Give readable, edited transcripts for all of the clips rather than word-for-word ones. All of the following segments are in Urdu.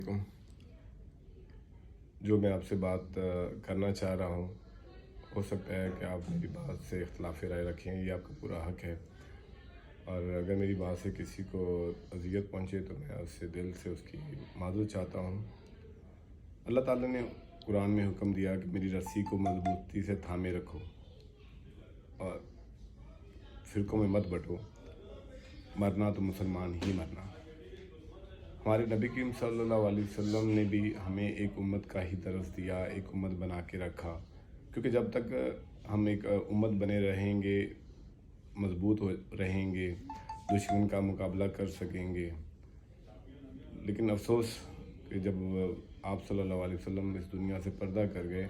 علیکم۔ جو میں آپ سے بات کرنا چاہ رہا ہوں، ہو سکتا ہے کہ آپ میری بات سے اختلاف رائے رکھیں، یہ آپ کا پورا حق ہے، اور اگر میری بات سے کسی کو اذیت پہنچے تو میں اس سے دل سے اس کی معذرت چاہتا ہوں۔ اللہ تعالیٰ نے قرآن میں حکم دیا کہ میری رسی کو مضبوطی سے تھامے رکھو اور فرقوں میں مت بٹو، مرنا تو مسلمان ہی مرنا۔ ہمارے نبی کریم صلی اللہ علیہ وسلم نے بھی ہمیں ایک امت کا ہی درس دیا، ایک امت بنا کے رکھا، کیونکہ جب تک ہم ایک امت بنے رہیں گے، مضبوط رہیں گے، دشمن کا مقابلہ کر سکیں گے۔ لیکن افسوس کہ جب آپ صلی اللہ علیہ وسلم اس دنیا سے پردہ کر گئے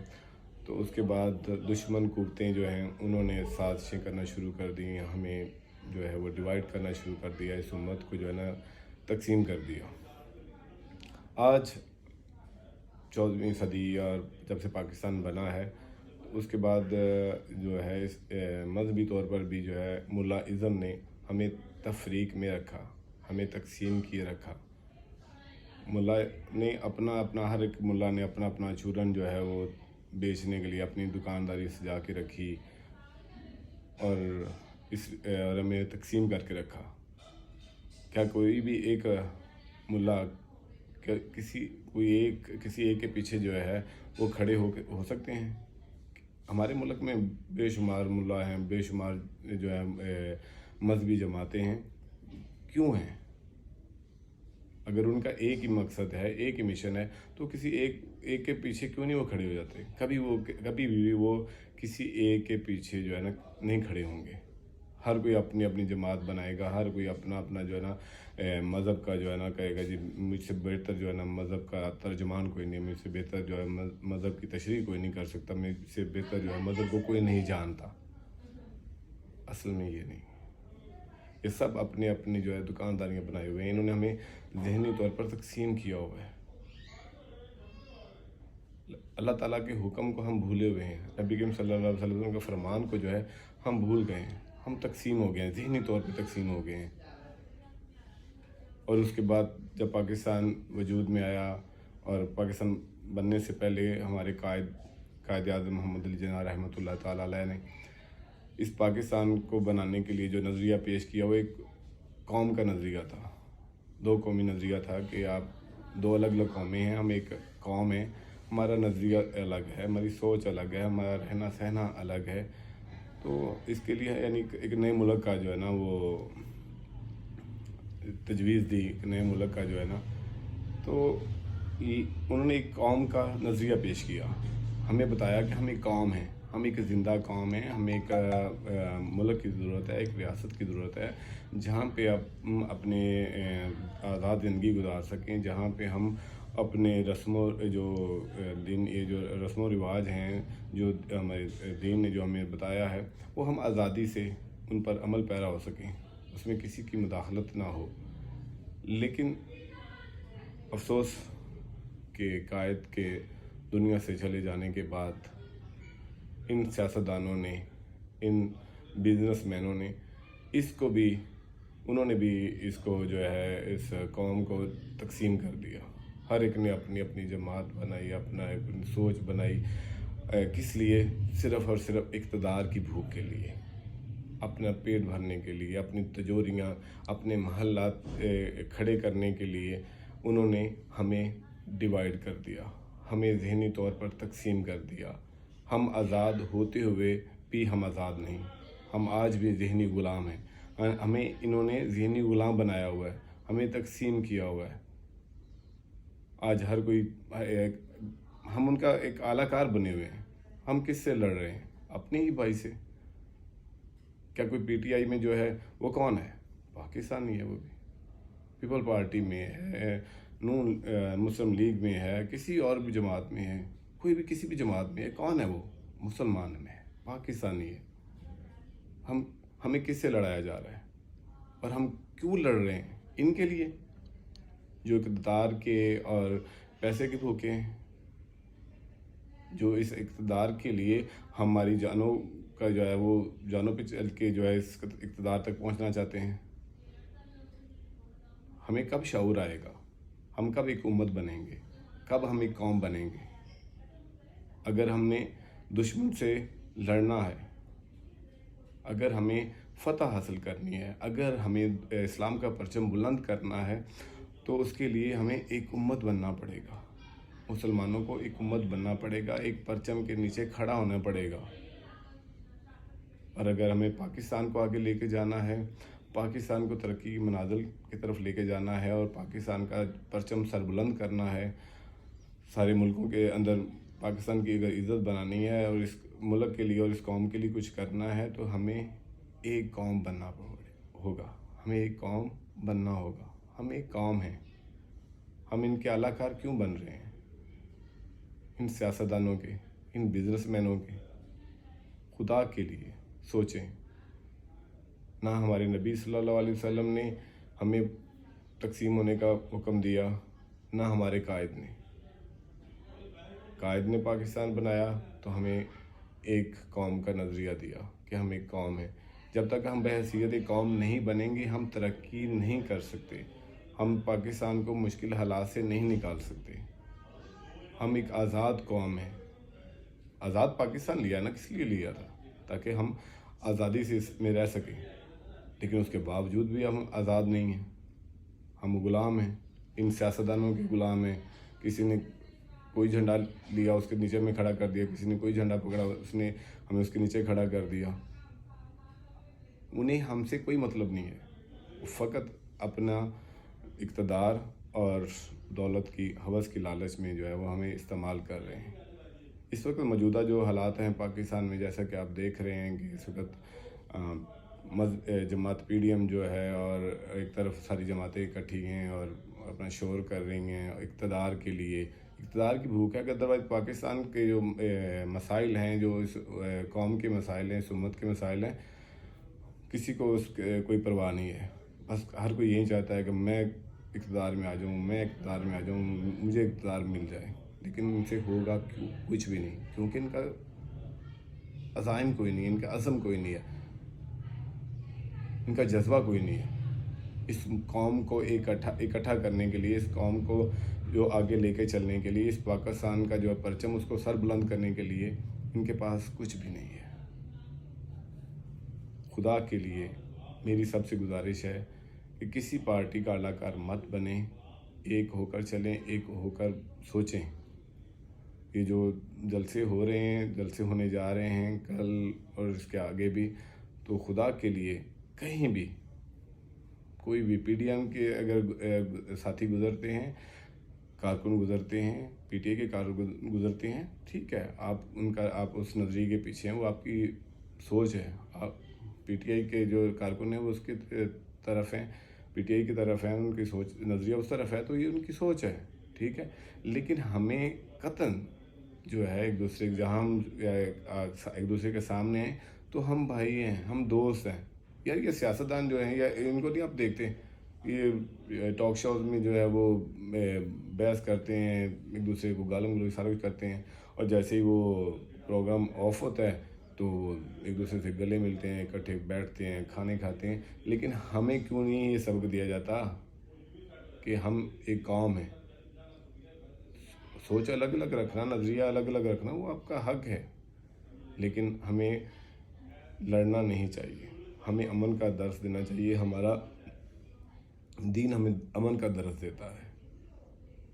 تو اس کے بعد دشمن قوتیں جو ہیں انہوں نے سازشیں کرنا شروع کر دی، ہمیں جو ہے وہ ڈیوائیڈ کرنا شروع کر دیا، اس امت کو جو ہے نا تقسیم کر دیا۔ آج 14ویں صدی اور جب سے پاکستان بنا ہے اس کے بعد جو ہے اس مذہبی طور پر بھی جو ہے ملا ازم نے ہمیں تفریق میں رکھا، ہمیں تقسیم کیے رکھا۔ ملا نے ہر ایک ملا نے اپنا اپنا چورن جو ہے وہ بیچنے کے لیے اپنی دکانداری سجا کے رکھی اور ہمیں تقسیم کر کے رکھا۔ کیا کوئی بھی ایک ملا کسی ایک کے پیچھے جو ہے وہ کھڑے ہو سکتے ہیں؟ ہمارے ملک میں بے شمار ملا ہیں، بے شمار جو ہے مذہبی جماعتیں ہیں، کیوں ہیں؟ اگر ان کا ایک ہی مقصد ہے، ایک ہی مشن ہے تو کسی ایک کے پیچھے کیوں نہیں وہ کھڑے ہو جاتے؟ کبھی بھی وہ کسی ایک کے پیچھے جو ہے نا نہیں کھڑے ہوں گے۔ ہر کوئی اپنی اپنی جماعت بنائے گا، ہر کوئی اپنا اپنا جو ہے نا مذہب کا جو ہے نا کہے گا جی مجھ سے بہتر جو ہے نا مذہب کا ترجمان کوئی نہیں، مجھ سے بہتر جو ہے مذہب کی تشریح کوئی نہیں کر سکتا، مجھ سے بہتر جو ہے مذہب کو کوئی نہیں جانتا۔ اصل میں یہ نہیں، یہ سب اپنے اپنی جو ہے دکانداریاں بنائے ہوئے ہیں، انہوں نے ہمیں ذہنی طور پر تقسیم کیا ہوا ہے۔ اللہ تعالیٰ کے حکم کو ہم بھولے ہوئے ہیں، نبی کریم صلی اللہ علیہ وسلم کے فرمان کو جو ہے ہم بھول گئے ہیں، ہم تقسیم ہو گئے ہیں، ذہنی طور پہ تقسیم ہو گئے ہیں۔ اور اس کے بعد جب پاکستان وجود میں آیا اور پاکستان بننے سے پہلے ہمارے قائد اعظم محمد علی جناح رحمۃ اللہ تعالیٰ علیہ نے اس پاکستان کو بنانے کے لیے جو نظریہ پیش کیا وہ ایک قوم کا نظریہ تھا، دو قومی نظریہ تھا کہ آپ دو الگ الگ قومیں ہیں، ہم ایک قوم ہیں، ہمارا نظریہ الگ ہے، ہماری سوچ الگ ہے، ہمارا رہنا سہنا الگ ہے۔ تو اس کے لیے یعنی ایک نئے ملک کا جو ہے نا وہ تجویز دی، ایک نئے ملک کا جو ہے نا، تو انہوں نے ایک قوم کا نظریہ پیش کیا، ہمیں بتایا کہ ہم ایک قوم ہیں، ہم ایک زندہ قوم ہیں، ہمیں ایک ملک کی ضرورت ہے، ایک ریاست کی ضرورت ہے جہاں پہ ہم اپنے آزاد زندگی گزار سکیں، جہاں پہ ہم اپنے جو رسم و رواج ہیں، جو ہمارے دین نے جو ہمیں بتایا ہے وہ ہم آزادی سے ان پر عمل پیرا ہو سکیں، اس میں کسی کی مداخلت نہ ہو۔ لیکن افسوس کہ قائد کے دنیا سے چلے جانے کے بعد ان سیاستدانوں نے، ان بزنس مینوں نے انہوں نے بھی اس کو جو ہے اس قوم کو تقسیم کر دیا۔ ہر ایک نے اپنی اپنی جماعت بنائی، اپنی سوچ بنائی، کس لیے؟ صرف اور صرف اقتدار کی بھوک کے لیے، اپنا پیٹ بھرنے کے لیے، اپنی تجوریاں، اپنے محلات کھڑے کرنے کے لیے انہوں نے ہمیں ڈیوائیڈ کر دیا، ہمیں ذہنی طور پر تقسیم کر دیا۔ ہم آزاد ہوتے ہوئے بھی ہم آزاد نہیں، ہم آج بھی ذہنی غلام ہیں، ہمیں انہوں نے ذہنی غلام بنایا ہوا ہے، ہمیں تقسیم کیا ہوا ہے۔ آج ہر کوئی ہم ان کا ایک اعلیٰ کار بنے ہوئے ہیں، ہم کس سے لڑ رہے ہیں؟ اپنے ہی بھائی سے۔ کیا کوئی پی ٹی آئی میں جو ہے وہ کون ہے؟ پاکستانی ہے، وہ بھی پیپل پارٹی میں ہے، مسلم لیگ میں ہے، کسی اور بھی جماعت میں ہے، کوئی بھی کسی بھی جماعت میں ہے، کون ہے وہ؟ مسلمان میں ہے، پاکستانی ہے۔ ہمیں کس سے لڑایا جا رہا ہے اور ہم کیوں لڑ رہے ہیں؟ ان کے لیے جو اقتدار کے اور پیسے کے بھوکے ہیں، جو اس اقتدار کے لیے ہماری جانوں کا جو ہے وہ جانوں پہ چل کے جو ہے اس اقتدار تک پہنچنا چاہتے ہیں۔ ہمیں کب شعور آئے گا؟ ہم کب ایک امت بنیں گے؟ کب ہم ایک قوم بنیں گے؟ اگر ہم نے دشمن سے لڑنا ہے، اگر ہمیں فتح حاصل کرنی ہے، اگر ہمیں اسلام کا پرچم بلند کرنا ہے، تو اس کے لیے ہمیں ایک امت بننا پڑے گا. مسلمانوں کو ایک امت بننا پڑے گا، ایک پرچم کے نیچے کھڑا ہونا پڑے گا. اور اگر ہمیں پاکستان کو آگے لے کے جانا ہے، پاکستان کو ترقی کی منازل کی طرف لے کے جانا ہے، اور پاکستان کا پرچم سربلند کرنا ہے، سارے ملکوں کے اندر پاکستان کی اگر عزت بنانی ہے اور اس ملک کے لیے اور اس قوم کے لیے کچھ کرنا ہے، تو ہمیں ایک قوم بننا ہوگا. ہمیں ایک قوم بننا ہوگا. ہم ایک قوم ہیں. ہم ان کے اعلی کار کیوں بن رہے ہیں؟ ان سیاستدانوں کے، ان بزنس مینوں کے. خدا کے لیے سوچیں. نہ ہمارے نبی صلی اللہ علیہ وسلم نے ہمیں تقسیم ہونے کا حکم دیا، نہ ہمارے قائد نے. قائد نے پاکستان بنایا تو ہمیں ایک قوم کا نظریہ دیا کہ ہم ایک قوم ہیں. جب تک ہم بحیثیت ایک قوم نہیں بنیں گے، ہم ترقی نہیں کر سکتے. ہم پاکستان کو مشکل حالات سے نہیں نکال سکتے. ہم ایک آزاد قوم ہیں. آزاد پاکستان لیا نا، کس لیے لیا تھا؟ تاکہ ہم آزادی سے اس میں رہ سکیں. لیکن اس کے باوجود بھی ہم آزاد نہیں ہیں. ہم غلام ہیں، ان سیاستدانوں کے غلام ہیں. کسی نے کوئی جھنڈا لیا، اس کے نیچے میں کھڑا کر دیا. کسی نے کوئی جھنڈا پکڑا، اس نے ہمیں اس کے نیچے کھڑا کر دیا. انہیں ہم سے کوئی مطلب نہیں ہے. وہ فقط اپنا اقتدار اور دولت کی ہوس کی لالچ میں جو ہے وہ ہمیں استعمال کر رہے ہیں. اس وقت موجودہ جو حالات ہیں پاکستان میں، جیسا کہ آپ دیکھ رہے ہیں کہ اس وقت جماعت PDM جو ہے، اور ایک طرف ساری جماعتیں اکٹھی ہیں اور اپنا شور کر رہی ہیں اقتدار کے لیے. اقتدار کی بھوک ہے کہ ادروائز پاکستان کے جو مسائل ہیں، جو اس قوم کے مسائل ہیں، اس امت کے مسائل ہیں، کسی کو اس کوئی پرواہ نہیں ہے. بس ہر کوئی یہی چاہتا ہے کہ میں اقتدار میں آ جاؤں، میں اقتدار میں آ جاؤں، مجھے اقتدار مل جائے. لیکن ان سے ہوگا کچھ بھی نہیں، کیونکہ ان کا عزائم کوئی نہیں ہے، ان کا عزم کوئی نہیں ہے، ان کا جذبہ کوئی نہیں ہے. اس قوم کو اکٹھا کرنے کے لیے، اس قوم کو جو آگے لے کے چلنے کے لیے، اس پاکستان کا جو پرچم اس کو سر بلند کرنے کے لیے ان کے پاس کچھ بھی نہیں ہے. خدا کے لیے میری سب سے گزارش ہے کہ کسی پارٹی کا اعلی کار مت بنیں. ایک ہو کر چلیں، ایک ہو کر سوچیں. یہ جو جلسے ہو رہے ہیں، جلسے ہونے جا رہے ہیں کل اور اس کے آگے بھی، تو خدا کے لیے کہیں بھی کوئی بھی PDM کے اگر ساتھی گزرتے ہیں، کارکن گزرتے ہیں، PTI کے کارکن گزرتے ہیں، ٹھیک ہے، آپ اس نظریے کے پیچھے ہیں، وہ آپ کی سوچ ہے. آپ PTI کے جو کارکن ہیں وہ اس کی طرف ہیں، PTI کی طرف ہیں، ان کی سوچ نظریہ اس طرف ہے، تو یہ ان کی سوچ ہے، ٹھیک ہے. لیکن ہمیں قطعاً جو ہے ایک دوسرے جہاں ہم ایک دوسرے کے سامنے ہیں تو ہم بھائی ہیں، ہم دوست ہیں. یار یہ سیاستدان جو ہیں، یا ان کو نہیں آپ دیکھتے، یہ ٹاک شوز میں جو ہے وہ بحث کرتے ہیں، ایک دوسرے کو گالم گلوچ سارا کچھ کرتے ہیں، اور جیسے ہی وہ پروگرام آف ہوتا ہے تو ایک دوسرے سے گلے ملتے ہیں، اکٹھے بیٹھتے ہیں، کھانے کھاتے ہیں. لیکن ہمیں کیوں نہیں یہ سبق دیا جاتا کہ ہم ایک قوم ہیں؟ سوچ الگ الگ رکھنا، نظریہ الگ الگ رکھنا، وہ آپ کا حق ہے، لیکن ہمیں لڑنا نہیں چاہیے. ہمیں امن کا درس دینا چاہیے. ہمارا دین ہمیں امن کا درس دیتا ہے.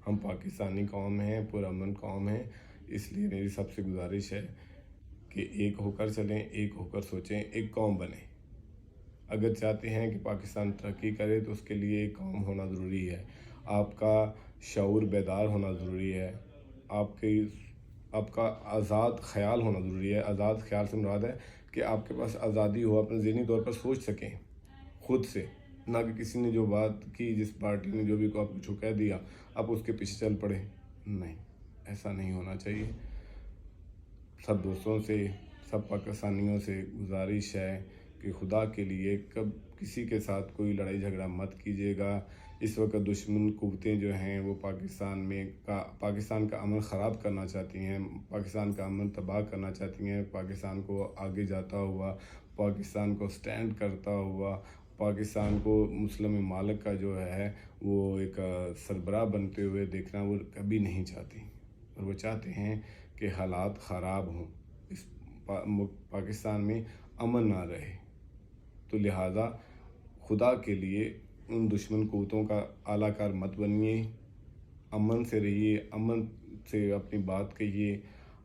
ہم پاکستانی قوم ہیں، پرامن قوم ہیں. اس لیے میری سب سے گزارش ہے کہ ایک ہو کر چلیں، ایک ہو کر سوچیں، ایک قوم بنیں. اگر چاہتے ہیں کہ پاکستان ترقی کرے تو اس کے لیے ایک قوم ہونا ضروری ہے. آپ کا شعور بیدار ہونا ضروری ہے. آپ کا آزاد خیال ہونا ضروری ہے. آزاد خیال سے مراد ہے کہ آپ کے پاس آزادی ہو، اپنے ذہنی طور پر سوچ سکیں خود سے، نہ کہ کسی نے جو بات کی، جس پارٹی نے جو بھی کو آپ کو کہہ دیا آپ اس کے پیچھے چل پڑیں. نہیں، ایسا نہیں ہونا چاہیے. سب دوستوں سے، سب پاکستانیوں سے گزارش ہے کہ خدا کے لیے کب کسی کے ساتھ کوئی لڑائی جھگڑا مت کیجیے گا. اس وقت دشمن قوتیں جو ہیں وہ پاکستان کا امن خراب کرنا چاہتی ہیں، پاکستان کا امن تباہ کرنا چاہتی ہیں، پاکستان کو آگے جاتا ہوا، پاکستان کو سٹینڈ کرتا ہوا پاکستان کو مسلم ممالک کا جو ہے وہ ایک سربراہ بنتے ہوئے دیکھنا وہ کبھی نہیں چاہتی، اور وہ چاہتے ہیں کہ حالات خراب ہوں، اس پاکستان میں امن نہ رہے۔ تو لہٰذا خدا کے لیے ان دشمن قوتوں کا اعلیٰ کار مت بنیے، امن سے رہیے، امن سے اپنی بات کہیے،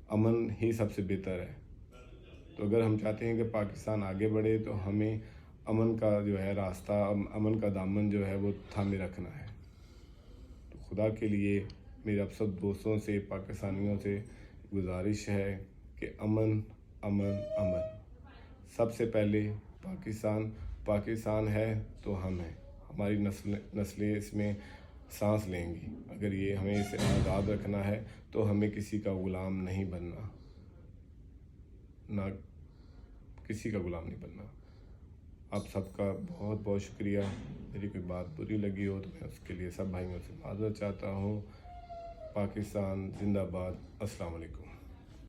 امن ہی سب سے بہتر ہے۔ تو اگر ہم چاہتے ہیں کہ پاکستان آگے بڑھے تو ہمیں امن کا جو ہے راستہ، امن کا دامن جو ہے وہ تھامے رکھنا ہے۔ تو خدا کے لیے میرے اب سب دوستوں سے، پاکستانیوں سے گزارش ہے کہ امن امن امن، سب سے پہلے پاکستان ہے تو ہم ہیں، ہماری نسلیں اس میں سانس لیں گی۔ اگر یہ ہمیں اسے آزاد رکھنا ہے تو ہمیں کسی کا غلام نہیں بننا، نہ کسی کا غلام نہیں بننا۔ آپ سب کا بہت بہت شکریہ۔ میری کوئی بات بری لگی ہو تو میں اس کے لیے سب بھائیوں سے معذرت چاہتا ہوں۔ پاکستان زندہ باد۔ السلام علیکم۔